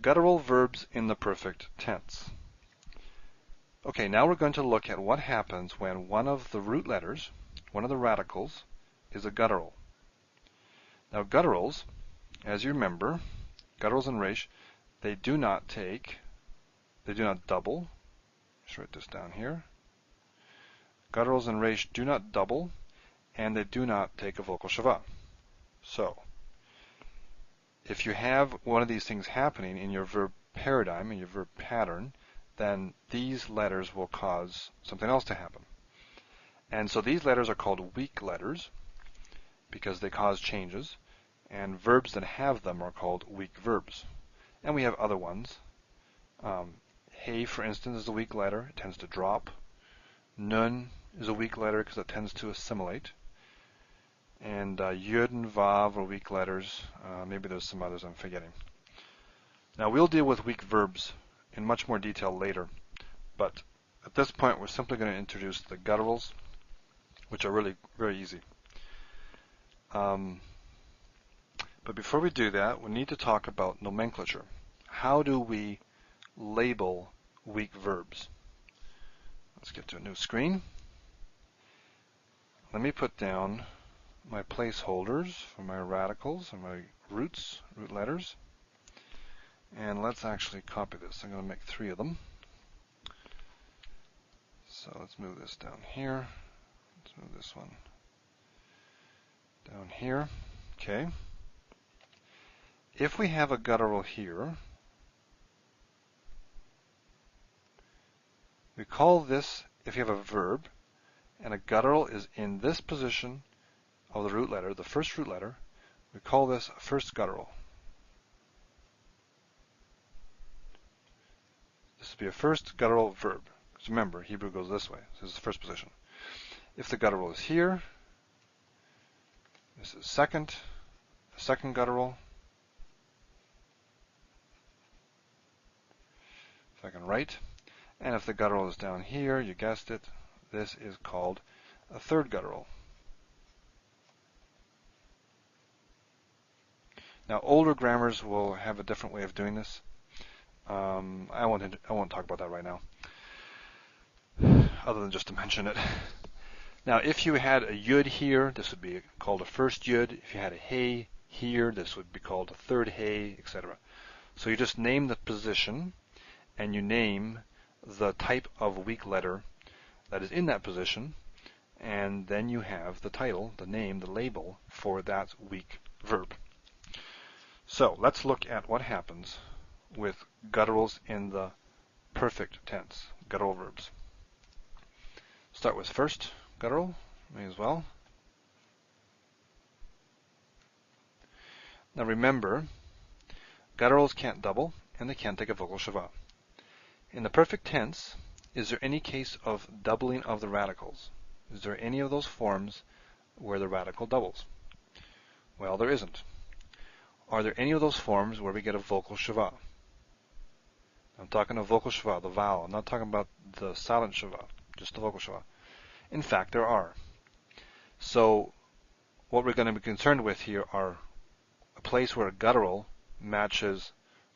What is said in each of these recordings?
Guttural verbs in the perfect tense. Okay, now we're going to look at what happens when one of the root letters, one of the radicals, is a guttural. Now gutturals, as you remember, gutturals and resh, they do not double. Let's write this down here. Gutturals and resh do not double, and they do not take a vocal shava. So, if you have one of these things happening in your verb paradigm, in your verb pattern, then these letters will cause something else to happen. And so these letters are called weak letters because they cause changes, and verbs that have them are called weak verbs. And we have other ones. Hey, for instance, is a weak letter. It tends to drop. Nun is a weak letter because it tends to assimilate. And Yud and Vav are weak letters. Maybe there's some others I'm forgetting. Now we'll deal with weak verbs in much more detail later, but at this point we're simply going to introduce the gutturals, which are really very easy. But before we do that, we need to talk about nomenclature. How do we label weak verbs? Let's get to a new screen. Let me put down my placeholders for my radicals and my root letters. And let's actually copy this. I'm going to make 3 of them. So let's move this down here. Let's move this one down here. Okay. If we have a guttural here, we call this, if you have a verb, and a guttural is in this position of the root letter, the first root letter, we call this a first guttural. This would be a first guttural verb. Because remember, Hebrew goes this way. This is the first position. If the guttural is here, this is second guttural. Second right. And if the guttural is down here, you guessed it, this is called a third guttural. Now, older grammars will have a different way of doing this. I won't talk about that right now, other than just to mention it. Now, if you had a yud here, this would be called a first yud. If you had a hey here, this would be called a third hey, etc. So you just name the position, and you name the type of weak letter that is in that position, and then you have the title, the name, the label for that weak verb. So let's look at what happens with gutturals in the perfect tense, guttural verbs. Start with first guttural, may as well. Now remember, gutturals can't double and they can't take a vocal shava. In the perfect tense, is there any case of doubling of the radicals? Is there any of those forms where the radical doubles? Well, there isn't. Are there any of those forms where we get a vocal shava? I'm talking a vocal shava, the vowel. I'm not talking about the silent shava, just the vocal shava. In fact, there are. So what we're going to be concerned with here are a place where a guttural matches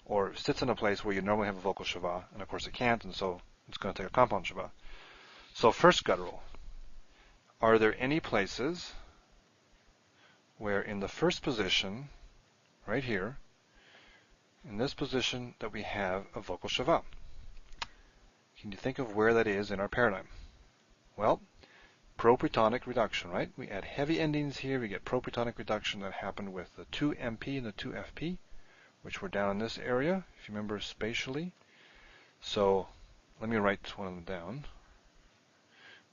or sits in a place where you normally have a vocal shava, and of course it can't, and so it's going to take a compound shava. So first guttural. Are there any places where in the first position, right here, in this position, that we have a vocal shava? Can you think of where that is in our paradigm? Well, propretonic reduction, right? We add heavy endings here, we get propretonic reduction that happened with the 2MP and the 2FP, which were down in this area, if you remember spatially. So let me write one of them down.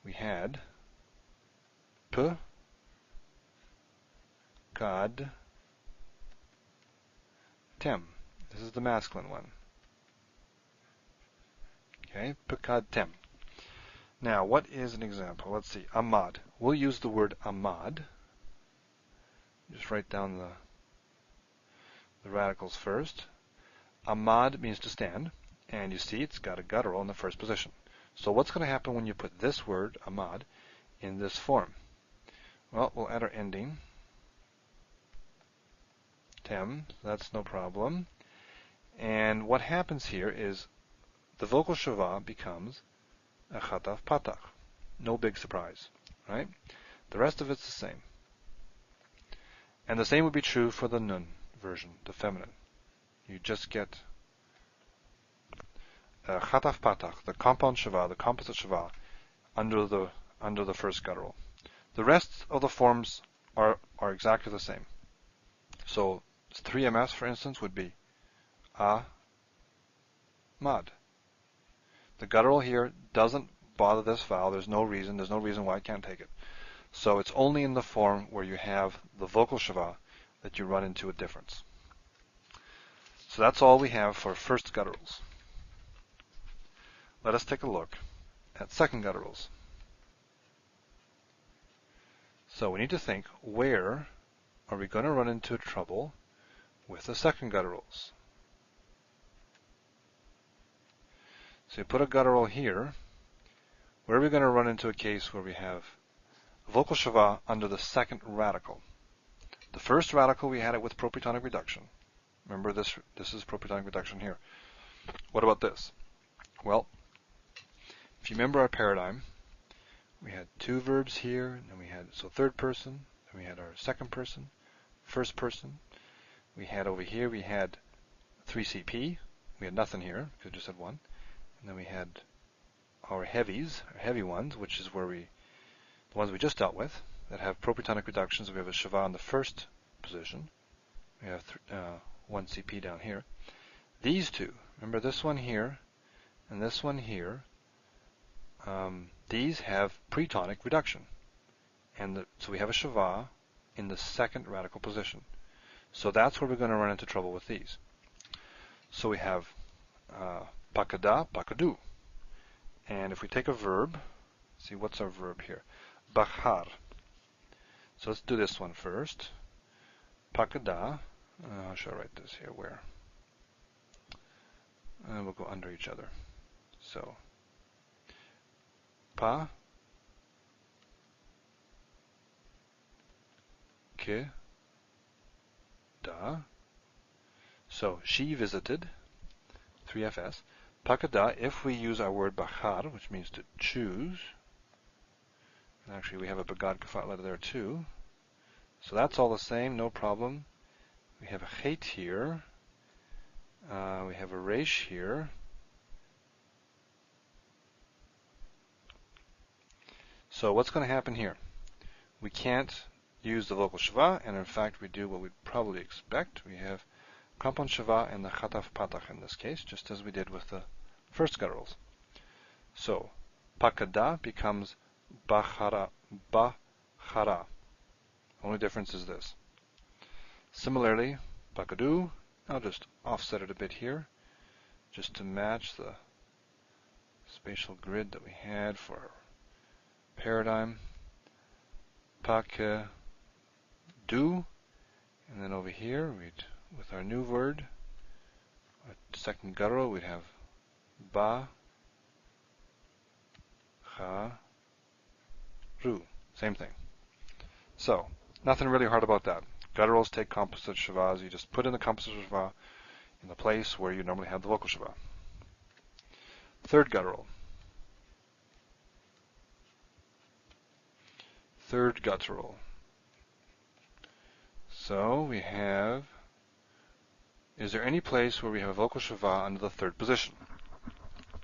We had P, Kad, Tem. This is the masculine one. Okay, Pekad Tem. Now, what is an example? Let's see. Amad. We'll use the word Amad. Just write down the radicals first. Amad means to stand, and you see it's got a guttural in the first position. So what's going to happen when you put this word, Amad, in this form? Well, we'll add our ending. Tem, that's no problem. And what happens here is the vocal shava becomes a chataf patach. No big surprise, right? The rest of it's the same. And the same would be true for the nun version, the feminine. You just get a chataf patach, the compound shava, the composite shava, under the first guttural. The rest of the forms are exactly the same. So 3ms, for instance, would be a mad. The guttural here doesn't bother this vowel. There's no reason why I can't take it. So it's only in the form where you have the vocal shava that you run into a difference. So that's all we have for first gutturals. Let us take a look at second gutturals. So we need to think, where are we going to run into trouble with the second gutturals? So you put a guttural here. Where are we going to run into a case where we have vocal shava under the second radical? The first radical, we had it with propretonic reduction. Remember, this is propretonic reduction here. What about this? Well, if you remember our paradigm, we had two verbs here, and we had third person, then we had our second person, first person. We had over here, we had 3CP. We had nothing here, because we just had one. And then we had our heavies, our heavy ones, which is where the ones we just dealt with, that have propretonic reductions. We have a shava in the first position. We have 1CP down here. These two, remember this one here and this one here, these have pretonic reduction. And so we have a shava in the second radical position. So that's where we're going to run into trouble with these. So we have pakada, pakadu. And if we take a verb, see what's our verb here? Bahar. So let's do this one first. Pakada. How should I write this here? Where? And we'll go under each other. So pa ke da. So she visited. 3fs. Pakada, if we use our word bahar, which means to choose, and actually we have a bagad kafat letter there too, so that's all the same, no problem. We have a chet here, we have a resh here, so what's going to happen here? We can't use the vocal shava, and in fact we do what we'd probably expect. We have compound shava and the chataf patach in this case, just as we did with the first gutturals. So pakada becomes bachara, bachara. Only difference is this. Similarly, pakadu, I'll just offset it a bit here, just to match the spatial grid that we had for our paradigm. Pakadu, and then over here, with our new word, our second guttural, we'd have ba, cha, ru. Same thing. So, nothing really hard about that. Gutturals take composite shavas. You just put in the composite shava in the place where you normally have the vocal shava. Third guttural. Third guttural. So we have, is there any place where we have a vocal shava under the third position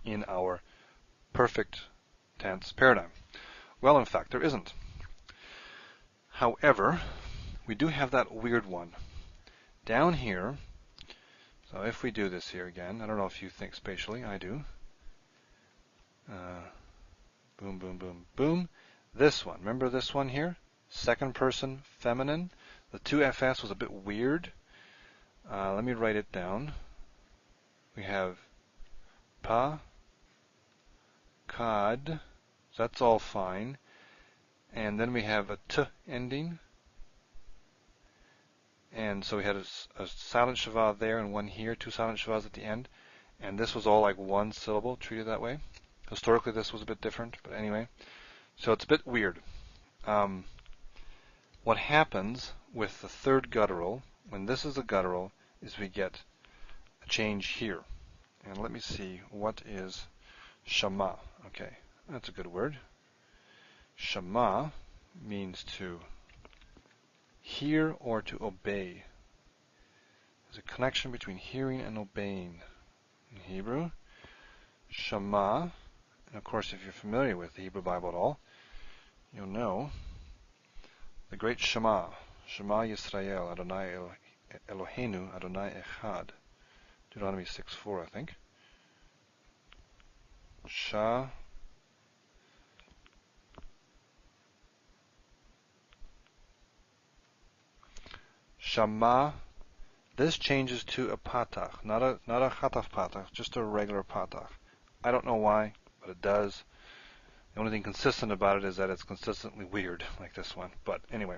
in our perfect tense paradigm? Well, in fact, there isn't. However, we do have that weird one down here. So if we do this here again, I don't know if you think spatially, I do. Boom, boom, boom, boom. This one, remember this one here? Second person feminine. The 2fs was a bit weird. Let me write it down. We have pa, kad, so that's all fine. And then we have a t ending. And so we had a silent shava there and one here, two silent shavas at the end. And this was all like one syllable, treated that way. Historically, this was a bit different, but anyway. So it's a bit weird. What happens with the third guttural, when this is a guttural, is we get a change here. And let me see, what is Shama? Okay, that's a good word. Shama means to hear or to obey. There's a connection between hearing and obeying in Hebrew. Shama, and of course if you're familiar with the Hebrew Bible at all, you'll know the great Shema. Shema Yisrael, Adonai Eloheinu, Adonai Echad. Deuteronomy 6:4, I think. Shama. This changes to a patach, not a chataf patach, just a regular patach. I don't know why, but it does. The only thing consistent about it is that it's consistently weird, like this one. But anyway,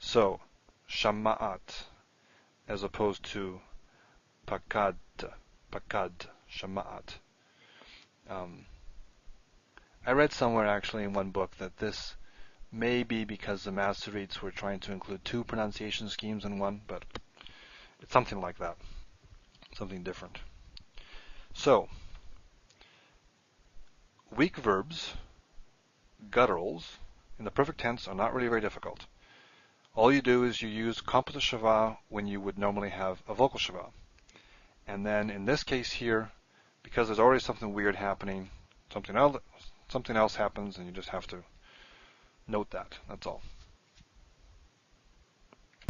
so shama'at, as opposed to pakad, shama'at. I read somewhere actually in one book that this may be because the Masoretes were trying to include two pronunciation schemes in one, but it's something like that, something different. So, weak verbs, gutturals, in the perfect tense are not really very difficult. All you do is you use composite shava when you would normally have a vocal shava. And then in this case here, because there's already something weird happening, something else happens, and you just have to note that. That's all.